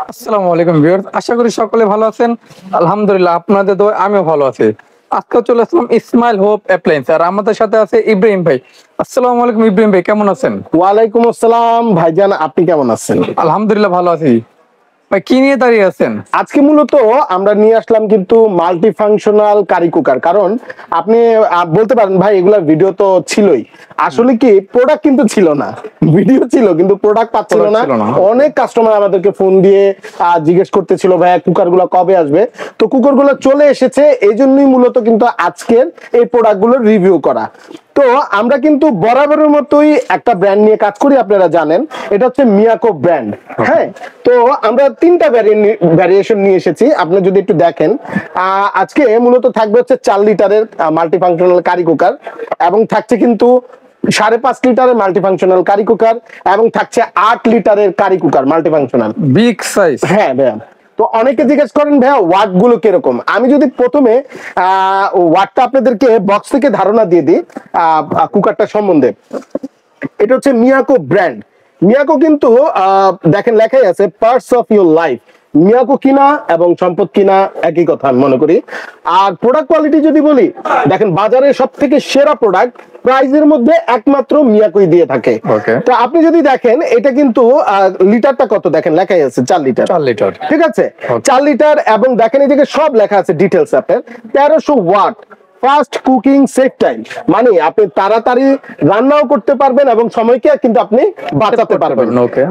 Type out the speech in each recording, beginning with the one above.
আসসালামু আলাইকুম ভিউয়ার্স, আশা করি সকলে ভালো আছেন। আলহামদুলিল্লাহ আপনাদের দোয়ায় আমিও ভালো আছি। আজকে চলে আসলাম ইসমাইল হোপ অ্যাপ্লায়েন্স, আর আমাদের সাথে আছে ইব্রাহিম ভাই। আসসালামু আলাইকুম ইব্রাহিম ভাই, কেমন আছেন? ওয়ালাইকুম আসসালাম ভাইজান, আপনি কেমন আছেন? আলহামদুলিল্লাহ ভালো আছি। ভাই কি নিয়ে দাঁড়িয়ে আছেন? আজকে মূলত আমরা নিয়ে আসলাম কিন্তু মাল্টি ফাংশনাল কারি কুকার। কারণ আপনি বলতে পারেন ভাই এগুলা ভিডিও তো ছিলই, আসলে কি প্রোডাক্ট কিন্তু ছিল না, ভিডিও ছিল কিন্তু প্রোডাক্ট পাচ্ছিল না। অনেক কাস্টমার আমাদেরকে ফোন দিয়ে জিজ্ঞেস করতেছিল ভাইয়া কুকার গুলা কবে আসবে। তো কুকার গুলো চলে এসেছে, এই জন্যই মূলত কিন্তু আজকের এই প্রোডাক্ট গুলোর রিভিউ করা। তো আমরা কিন্তু বরাবরের মতোই একটা ব্র্যান্ড নিয়ে কাজ করি, আপনারা জানেন এটা হচ্ছে মিয়াকো ব্র্যান্ড। হ্যাঁ, তো আমরা তিনটা ভ্যারিয়েশন নিয়ে এসেছি, আপনি যদি একটু দেখেন। আজকে মূলত থাকবে হচ্ছে 4 লিটারের মাল্টি ফাংশনাল কারি কুকার, এবং থাকছে কিন্তু 5.5 লিটারের মাল্টি ফাংশনাল কারি কুকার, এবং থাকছে 8 লিটারের curry cooker multi functional big size. হ্যাঁ ভাইয়া, তো অনেকে জিজ্ঞেস করেন ভাইয়া ওয়াট গুলো কিরকম। আমি যদি প্রথমে ওয়াটটা আপনাদেরকে বক্স থেকে ধারণা দিয়ে দিই কুকারটা সম্বন্ধে। এটা হচ্ছে মিয়াকো ব্র্যান্ড। মিয়াকো কিন্তু দেখেন লেখাই আছে parts of your life. Miyako কিনা এবং সম্পদ কিনা একই কথা আমি মনে করি। আর প্রোডাক্ট কোয়ালিটি যদি বলি, দেখেন বাজারে সব থেকে সেরা প্রোডাক্ট প্রাইজের মধ্যে একমাত্র মিয়াকোই দিয়ে থাকে। তো আপনি যদি দেখেন এটা কিন্তু লিটারটা কত দেখেন লেখাই আছে 4 লিটার। 4 লিটার, ঠিক আছে, 4 লিটার। এবং দেখেন এই জায়গায় সব লেখা আছে ডিটেলস আপনার। 1300 watt, fast cooking, save time, মানে আপনি তাড়াতাড়ি রান্নাও করতে পারবেন এবং সময়কে কিন্তু আপনি বাঁচাতে পারবেন।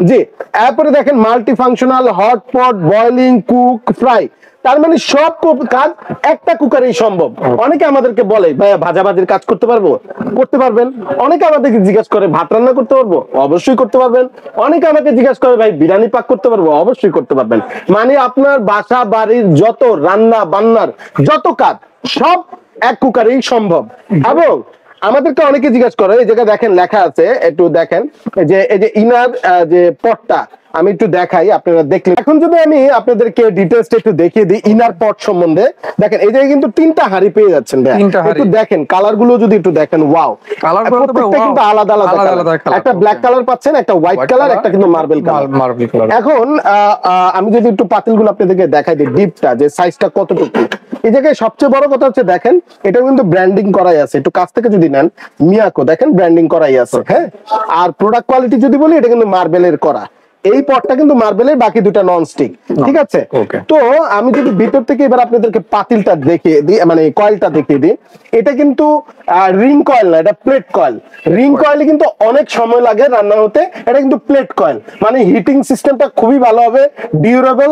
জি, এরপরে দেখেন multi functional hot pot, boiling, cook, fry, তার মানে সব কাজ একটা কুকারেই সম্ভব। অনেকে আমাদেরকে বলে ভাইয়া ভাজাভাজির কাজ করতে পারবো, করতে পারবেন। অনেকে আমাদেরকে জিজ্ঞাসা করে ভাত রান্না করতে পারবো, অবশ্যই করতে পারবেন। অনেকে আমাকে জিজ্ঞাসা করে ভাই বিরিয়ানি পাক করতে পারবো, অবশ্যই করতে পারবেন। মানে আপনার বাসা বাড়ির যত রান্না বান্নার যত কাজ সব এক কুকারেই সম্ভব। এবং আমাদেরকে অনেকে জিজ্ঞাসা করে, এই জায়গায় দেখেন লেখা আছে, একটু দেখেন যে এই যে ইনার যে পটটা আমি একটু দেখাই, আপনারা দেখলেন। এখন যদি আমি আপনাদেরকে ডিটেইলসটা একটু দেখিয়ে দিই ইনার পট সম্বন্ধে। দেখেন এই জায়গায় কিন্তু 3টা হাঁড়ি পেয়ে যাচ্ছেন। একটু দেখেন কালার গুলো যদি একটু দেখেন, ওয়াও, প্রত্যেকটা কিন্তু আলাদা আলাদা। একটা ব্ল্যাক কালার পাচ্ছেন, একটা হোয়াইট কালার, একটা কিন্তু মার্বেল কালার। এখন আমি যদি একটু পাতিল গুলো আপনাদেরকে দেখাই দিই, ডিপটা যে সাইজটা কতটুকু। এই জায়গায় সবচেয়ে বড় কথা হচ্ছে দেখেন এটা কিন্তু ব্র্যান্ডিং করাই আছে। একটু কাছ থেকে যদি নেন, মিয়াকো দেখেন ব্র্যান্ডিং করাই আছে। হ্যাঁ, আর প্রোডাক্ট কোয়ালিটি যদি বলি, এটা কিন্তু মার্বেলের করা। এই পটটা কিন্তু মার্বেলের, বাকি দুটা নন স্টিক। ঠিক আছে, তো আমি যদি ভিতর থেকে এবার আপনাদেরকে পাতিলটা দেখিয়ে দিই, মানে কয়েলটা দেখিয়ে দিই। এটা কিন্তু রিং কয়েল না, এটা প্লেট কয়েল। রিং কয়েলে কিন্তু অনেক সময় লাগে রান্না হতে, এটা কিন্তু প্লেট কয়েল, মানে হিটিং সিস্টেমটা খুবই ভালো হবে, ডিউরেবল।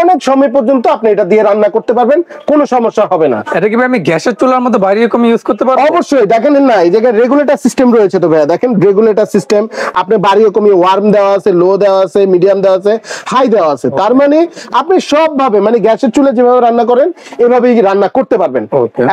অনেক সময় পর্যন্ত আপনি এটা দিয়ে রান্না করতে পারবেন, কোনো সমস্যা হবে না। এটা কি আমি গ্যাসের চুলার মধ্যে বাইরে কম ইউজ করতে পারবো? অবশ্যই। দেখেন না এই জায়গায় রেগুলেটর সিস্টেম রয়েছে। তো ভাইয়া দেখেন রেগুলেটর সিস্টেম, আপনি বাড়িও কমিয়ে ওয়ার্ম দেওয়া আছে, লো দেওয়া আছে, মিডিয়াম দেওয়া আছে, হাই দেওয়া আছে। তার মানে আপনি সব ভাবে, মানে গ্যাসের চুলে যেভাবে রান্না করেন এভাবেই রান্না করতে পারবেন।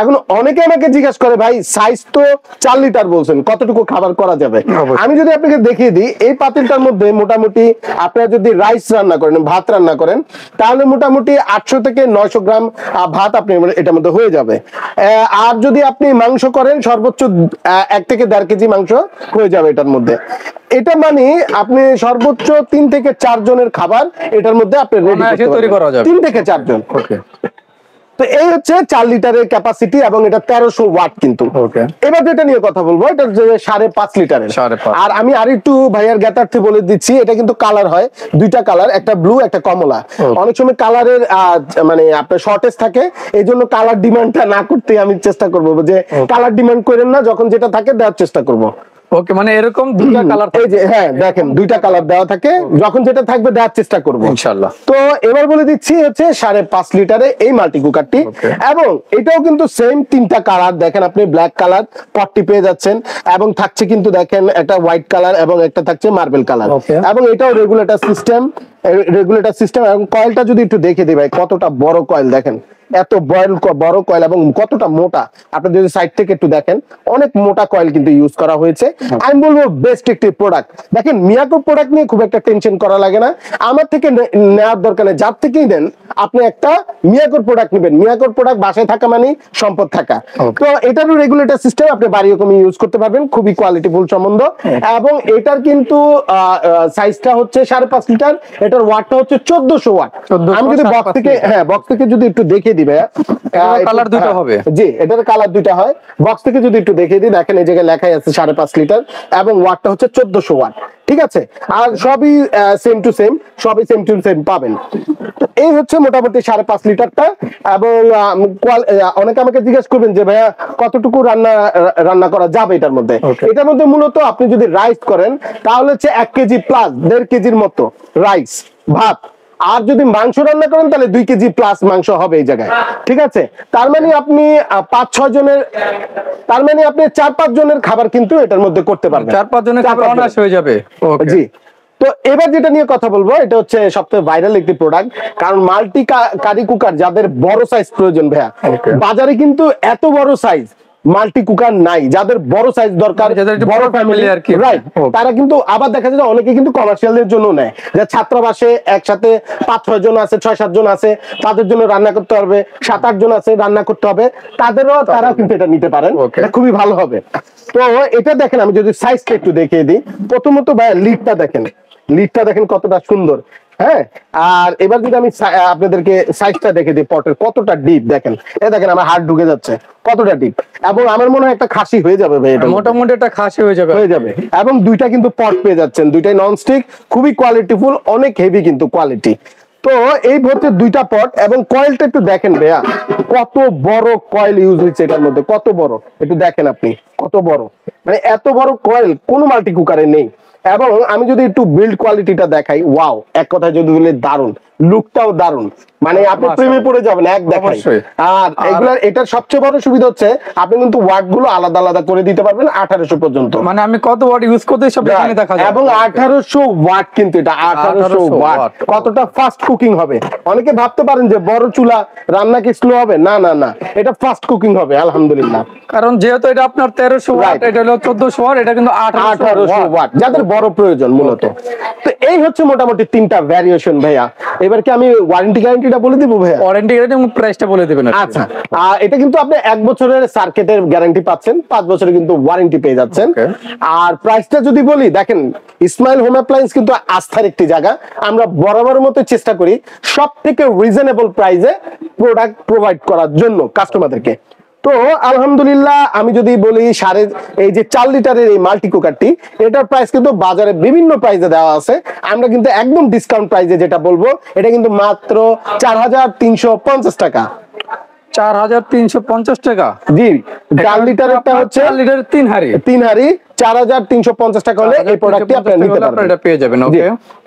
এখন অনেকে আমাকে জিজ্ঞাসা করে ভাই সাইজ তো 4 লিটার বলছেন, কতটুকু খাবার করা যাবে? আমি যদি আপনাকে দেখিয়ে দিই, এই পাতিলটার মধ্যে মোটামুটি আপনারা যদি রাইস রান্না করেন, ভাত রান্না করেন, তাহলে মোটামুটি 800 থেকে 900 গ্রাম ভাত আপনি এটার মধ্যে হয়ে যাবে। আর যদি আপনি মাংস করেন, সর্বোচ্চ 1 থেকে 1.5 কেজি মাংস হয়ে যাবে এটার মধ্যে। এটা মানে আপনি সর্বোচ্চ 3 থেকে 4 জনের খাবার এটার মধ্যে আপনি তৈরি করা যাবে, 3 থেকে 4 জন। তো এই হচ্ছে 4 লিটারের ক্যাপাসিটি, এবং এটা 1300 ওয়াট কিন্তু। এবার যেটা নিয়ে কথা বলবো, এটা 5.5 লিটারের। আর আমি আর একটু ভাইয়ার জ্ঞাতার্থে বলে দিচ্ছি, এটা কিন্তু কালার হয় 2টা কালার, একটা ব্লু একটা কমলা। অনেক সময় কালারের মানে আপনার শর্টেজ থাকে, এই জন্য কালার ডিমান্ডটা না করতে আমি চেষ্টা করবো যে কালার ডিমান্ড করেন না, যখন যেটা থাকে দেওয়ার চেষ্টা করবো। ওকে, মানে এরকম 2টা কালার, এই যে হ্যাঁ দেখেন 2টা কালার দেওয়া থাকে, যখন যেটা থাকবে দেওয়ার চেষ্টা করবো ইনশাআল্লাহ। তো এবার বলে দিচ্ছি হচ্ছে 5.5 লিটারে এই মাল্টি কুকারটি, এবং এটাও কিন্তু সেম 3টা কালার। দেখেন আপনি ব্ল্যাক কালার পটটি পেয়ে যাচ্ছেন, এবং থাকছে কিন্তু দেখেন একটা হোয়াইট কালার এবং একটা থাকছে মার্বেল কালার, এবং এটাও রেগুলেটর সিস্টেম। এবং কয়েলটা যদি একটু দেখে দিই ভাই, কতটা বড় কয়েল দেখেন। এত বড় কয়েল এবং কতটা মোটা, আপনি যদি সাইড থেকে একটু দেখেন অনেক মোটা কয়েল কিন্তু ইউজ করা হয়েছে। আমি বলবো বেস্ট একটি প্রোডাক্ট। দেখেন মিয়াকো প্রোডাক্ট নিয়ে খুব একটা টেনশন করা লাগে না, আমার থেকে নেওয়ার দরকার নেই, যার থেকেই নেন আপনি একটা মিয়াকোর প্রোডাক্ট নেবেন। মিয়াকোর প্রোডাক্ট বাসায় থাকা মানে সম্পদ থাকা। তো এটারও রেগুলেটর সিস্টেম, আপনি বাড়িও কমে ইউজ করতে পারবেন, খুবই কোয়ালিটিফুল সম্বন্ধ। এবং এটার কিন্তু সাইজটা হচ্ছে 5.5 লিটার, এটার ওয়াটটা হচ্ছে 1400 ওয়াট। আমি যদি বক্স থেকে বক্স থেকে যদি একটু দেখিয়ে দিবে, কালার দুটো হবে। জি, এটার কালার দুইটা হয়। বক্স থেকে যদি একটু দেখিয়ে দিই, দেখেন এই জায়গায় লেখাই আছে 5.5 লিটার এবং ওয়াটটা হচ্ছে 1400 ওয়াট। ঠিক আছে, আর সবই সেম টু সেম, সবই সেম টু সেম পাবেন। তো এই হচ্ছে মোটামুটি 5.5 লিটারটা। এবং অনেকে আমাকে জিজ্ঞেস করবেন যে ভাইয়া কতটুকু রান্না করা যাবে এটার মধ্যে। এটার মধ্যে মূলত আপনি যদি রাইস করেন তাহলে হচ্ছে 1 কেজি প্লাস 1.5 কেজির মতো রাইস ভাত, আর যদি মাংস রান্না করেন তাহলে 2 কেজি প্লাস মাংস হবে এই জায়গায়। ঠিক আছে, তার মানে আপনি 5-6 জনের, তার মানে আপনি 4-5 জনের খাবার কিন্তু এটার মধ্যে করতে পারবেন। 4-5 জনের খাবার অনায়াসে হয়ে যাবে। জি। তো এবার যেটা নিয়ে কথা বলবো, এটা হচ্ছে সবচেয়ে ভাইরাল একটি প্রোডাক্ট, কারণ মাল্টি কারি কুকার যাদের বড় সাইজ প্রয়োজন ভাইয়া, বাজারে কিন্তু এত বড় সাইজ মাল্টি কুকার নাই। যাদের বড় সাইজ দরকার, বড় ফ্যামিলি আর কি, রাইট, তারা কিন্তু আবার দেখা যায় অনেকে কিন্তু কমার্শিয়ালের জন্য নেয়, যে ছাত্রাবাসে একসাথে 5-6 জন আছে, 6-7 জন আছে, তাদের জন্য রান্না করতে হবে, 7-8 জন আছে রান্না করতে হবে, তারা কিন্তু এটা নিতে পারেন, এটা খুবই ভালো হবে। তো এটা দেখেন, আমি যদি সাইজটা একটু দেখিয়ে দিই, প্রথমত ভাই লিডটা দেখেন কতটা সুন্দর। হ্যাঁ, আর এবার যদি আমি আপনাদেরকে সাইজটা দেখে দিই, পটের কতটা ডিপ দেখেন, দেখেন আমার হাত ঢুকে যাচ্ছে কতটা ডিপ, এবং আমার মনে হয় একটা খাসি হয়ে যাবে ভাই, এটা মোটামুটি একটা খাসি হয়ে যাবে। এবং দুইটা কিন্তু পট পেয়ে যাচ্ছেন, দুইটাই ননস্টিক, খুবই কোয়ালিটিফুল, অনেক হেভি কিন্তু কোয়ালিটি। তো এই হচ্ছে দুইটা পট, এবং কয়েলটা একটু দেখেন ভাইয়া, কত বড় কয়েল ইউজ হয়েছে এটার মধ্যে, কত বড় একটু দেখেন আপনি, কত বড়, মানে এত বড় কয়েল কোনো মাল্টি কুকারে নেই। এবং আমি যদি একটু বিল্ড কোয়ালিটিটা দেখাই, ওয়াও, এক কথায় যদি বলে দারুন, লুকটাও দারুন, মানে আপনি প্রেমে পড়ে যাবেন এক দেখায়। আর এগুলার এটার সবচেয়ে বড় সুবিধা হচ্ছে আপনি কিন্তু ওয়াট গুলো আলাদা আলাদা করে দিতে পারবেন 1800 পর্যন্ত, মানে আমি কত ওয়াট ইউজ করতে সব এখানে দেখা যায়। এবং 1800 ওয়াট কিন্তু এটা 1800 ওয়াট, কতটা ফাস্ট কুকিং হবে। অনেকে ভাবতে পারেন যে বড় চুলা রান্না কি স্লো হবে, না না না, এটা ফাস্ট কুকিং হবে আলহামদুলিল্লাহ। কারণ যেহেতু এটা আপনার 1300 ওয়াট, এটা হলো 1400 ওয়াট, এটা কিন্তু 1800 ওয়াট, যাদের বড় প্রয়োজন মূলত। তো এই হচ্ছে মোটামুটি 3টা ভ্যারিয়েশন ভাইয়া। এবার কি আমি ওয়ারেন্টি গ্যারান্টিটা বলে দিব ভাইয়া? ওয়ারেন্টি গ্যারান্টি এবং প্রাইসটা বলে দিবেন। আচ্ছা, এটা কিন্তু আপনি 1 বছরের সার্কিটের গ্যারান্টি পাচ্ছেন, 5 বছরের কিন্তু ওয়ারেন্টি পেয়ে যাচ্ছেন। আর প্রাইসটা যদি বলি, দেখেন ইসমাইল হোম অ্যাপ্লায়েন্স কিন্তু আস্থার একটি জায়গা, আমরা বরাবরের মতো চেষ্টা করি সবথেকে রিজনেবল প্রাইসে প্রোডাক্ট প্রোভাইড করার জন্য কাস্টমারদেরকে। তো আলহামদুলিল্লাহ, আমি যদি বলি এই যে 4 লিটারের এই মাল্টি কুকারটি, এটার প্রাইস কিন্তু বাজারে বিভিন্ন প্রাইসে দেওয়া আছে, আমরা কিন্তু একদম ডিসকাউন্ট প্রাইসে যেটা বলবো, এটা কিন্তু মাত্র 4350 টাকা। 4350 টাকা? জি, 4 লিটারটা হচ্ছে 4 লিটারের 3 হাঁড়ি 4350 টাকা হলে এই প্রোডাক্টটি আপনি নিতে পারবেন, এটা পেয়ে যাবেন। ওকে,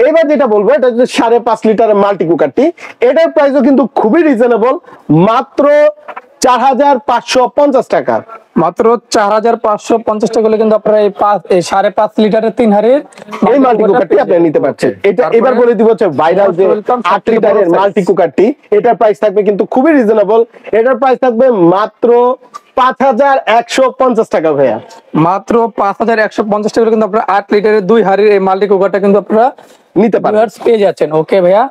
এবার যেটা বলবো, এটা হচ্ছে 5.5 লিটারের মাল্টি কুকারটি, এটার প্রাইসও কিন্তু খুবই রিজনেবল, মাত্র 4550 টাকা। মাত্র 4550 টাকা হলে কিন্তু আপনারা এই 5.5 লিটারের 3 হাঁড়ির এই মাল্টি কুকারটি আপনি নিতে পারছেন। এটা এবার বলে দিব হচ্ছে ভাইরাল যে 8 লিটারের মাল্টি কুকারটি, এটার প্রাইস থাকবে কিন্তু খুবই রিজনেবল, এটার প্রাইস থাকবে মাত্র 5150 টাকা ভাইয়া। মাত্র 5150 টাকা কিন্তু আপনারা 8 লিটারের 2 হাঁড়ির এই মাল্টি কুকারটা কিন্তু আপনারা নিতে পারেন, পেয়ে যাচ্ছেন। ওকে ভাইয়া,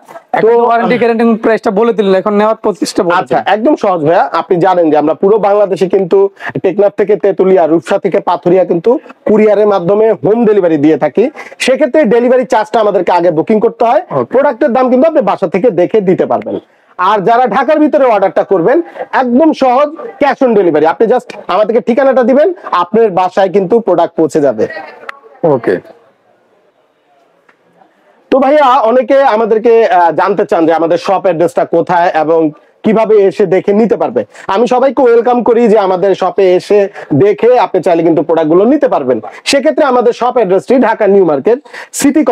তো ওয়ারেন্টি গ্যারান্টি প্রাইসটা বলে দিলেন, এখন নেওয়ার প্রতিষ্ঠা বলে। আচ্ছা, একদম সহজ ভাইয়া, আপনি জানেন যে আমরা পুরো বাংলাদেশে কিন্তু টেকনাফ থেকে তেতুলিয়া, রূপসা থেকে পাথুরিয়া কিন্তু কুরিয়ারের মাধ্যমে হোম ডেলিভারি দিয়ে থাকি। সেক্ষেত্রে ডেলিভারি চার্জটা আমাদেরকে আগে বুকিং করতে হয়, প্রোডাক্টের দাম কিন্তু আপনি বাসা থেকে দেখে দিতে পারবেন। আর যারা ঢাকার ভিতরে অর্ডারটা করবেন, একদম সহজ, ক্যাশ অন ডেলিভারি, আপনি জাস্ট আমাদেরকে ঠিকানাটা দিবেন, আপনার বাসায় কিন্তু প্রোডাক্ট পৌঁছে যাবে। ওকে, তো ভাইয়া অনেকে আমাদেরকে জানতে চান যে আমাদের শপ অ্যাড্রেসটা কোথায় এবং কিভাবে এসে দেখে নিতে পারবে। আমি সবাইকে ওয়েলকাম করি যে আমাদের শপে এসে দেখে আপনি চাইলে কিন্তু প্রোডাক্টগুলো নিতে পারবেন। সেক্ষেত্রে আমাদের শপ অ্যাড্রেসটি ঢাকা নিউ মার্কেট সিটি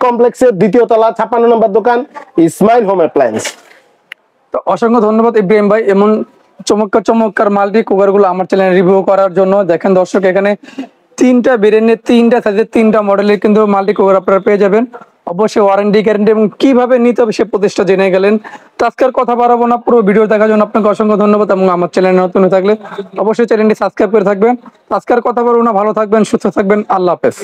কমপ্লেক্সের 2য় তলা 56 নম্বর দোকান, ইসমাইল হোম অ্যাপ্লায়েন্স। তো অসংখ্য ধন্যবাদ ইব্রাহিম ভাই, এমন চমৎকার মাল্টি কুকার গুলো আমার চ্যানেলে রিভিউ করার জন্য। দেখেন দর্শক, এখানে 3টা ব্র্যান্ডের 3টা সাইজের 3টা মডেলের কিন্তু মাল্টি কুকার আপনারা পেয়ে যাবেন। অবশ্যই ওয়ারেন্টি গ্যারেন্টি এবং কিভাবে নিতে হবে সে প্রতিষ্ঠা জেনে গেলেন। তো আজকের কথা বাড়াবো না, পুরো ভিডিও দেখার জন্য আপনাকে অসংখ্য ধন্যবাদ এবং আমার চ্যানেল নতুন হয়ে থাকলে অবশ্যই চ্যানেলটি সাবস্ক্রাইব করে থাকবেন। আজকের কথা বাড়াবো না, ভালো থাকবেন, সুস্থ থাকবেন, আল্লাহ হাফেজ।